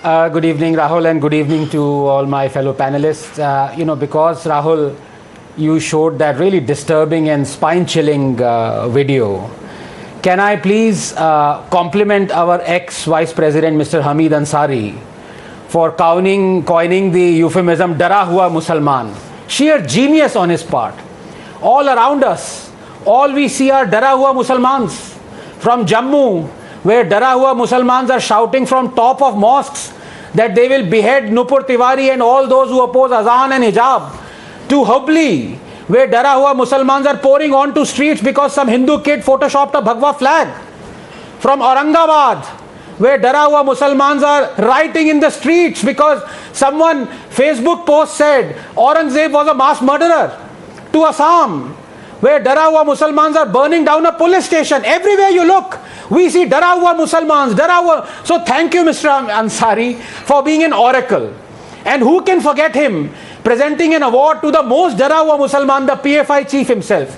Good evening, Rahul, and good evening to all my fellow panelists. Because Rahul, you showed that really disturbing and spine-chilling video. Can I please compliment our ex-Vice President, Mr. Hamid Ansari, for coining the euphemism "Dara hua Musalman"? Sheer genius on his part. All around us, all we see are Dara hua Musalmans. From Jammu, where Dara hua Musalmans are shouting from top of mosques that they will behead Nupur Tiwari and all those who oppose Azan and Hijab, to Hubli, where Dara hua Musalmans are pouring onto streets because some Hindu kid photoshopped a Bhagwa flag. From Aurangabad, where Dara hua Musalmans are rioting in the streets because someone Facebook post said Aurangzeb was a mass murderer. To Assam, where Dara hua Musalmans are burning down a police station. Everywhere you look, we see Dara hua Musalmans, Dara hua. So thank you, Mr. Ansari, for being an oracle. And who can forget him presenting an award to the most Dara hua Musalman, the PFI chief himself.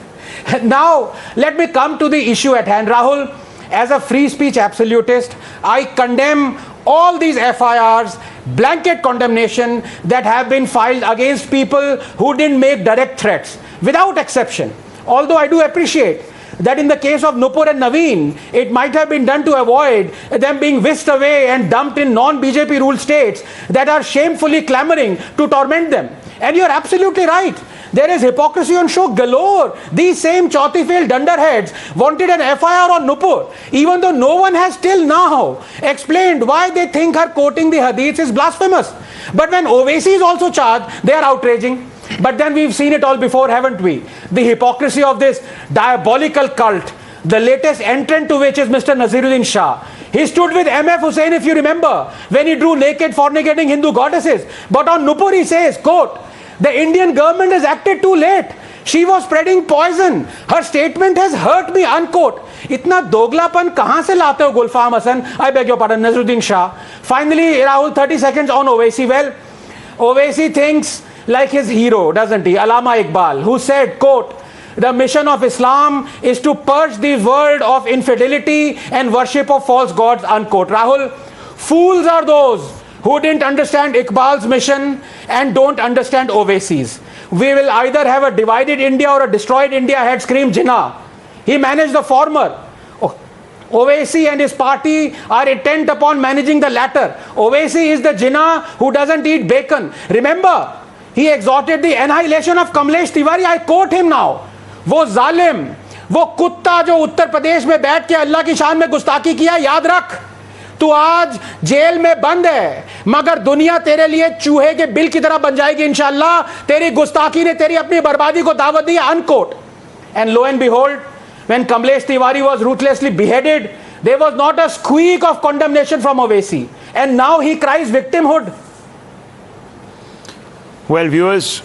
Now, let me come to the issue at hand. Rahul, as a free speech absolutist, I condemn all these FIRs, blanket condemnation that have been filed against people who didn't make direct threats, without exception. Although I do appreciate that in the case of Nupur and Naveen, it might have been done to avoid them being whisked away and dumped in non-BJP ruled states that are shamefully clamoring to torment them. And you're absolutely right. There is hypocrisy on show galore. These same chauthi-failed dunderheads wanted an FIR on Nupur, even though no one has till now explained why they think her quoting the hadiths is blasphemous. But when Owaisi is also charged, they are outraging. But then we've seen it all before, haven't we? The hypocrisy of this diabolical cult, the latest entrant to which is Mr. Naziruddin Shah. He stood with MF Hussain, if you remember, when he drew naked fornicating Hindu goddesses. But on Nupur he says, quote, "The Indian government has acted too late. She was spreading poison. Her statement has hurt me," unquote. इतना दोगलापन कहां से लाते हो गुलफाम Hasan? I beg your pardon, Naziruddin Shah. Finally, Rahul, 30 seconds on Owaisi. Well, Owaisi thinks like his hero, doesn't he? Allama Iqbal, who said, quote, "The mission of Islam is to purge the world of infidelity and worship of false gods," unquote. Rahul, fools are those who didn't understand Iqbal's mission and don't understand Owaisi's. We will either have a divided India or a destroyed India, had screamed Jinnah. He managed the former. Owaisi and his party are intent upon managing the latter. Owaisi is the Jinnah who doesn't eat bacon. Remember, he exhorted the annihilation of Kamlesh Tiwari. I quote him now. वो जालिम, वो कुत्ता जो उत्तर प्रदेश में बैठ के अल्लाह की शान में गुस्ताखी किया, याद रख, तू आज जेल में बंद है, मगर दुनिया तेरे लिए चूहे के बिल की तरह बन जाएगी इंशाअल्लाह. तेरी गुस्ताखी ने तेरी अपनी बर्बादी को दावत दी, unquote. And lo and behold, when Kamlesh Tiwari was ruthlessly beheaded, there was not a squeak of condemnation from Owaisi. And now he cries victimhood. Well, viewers,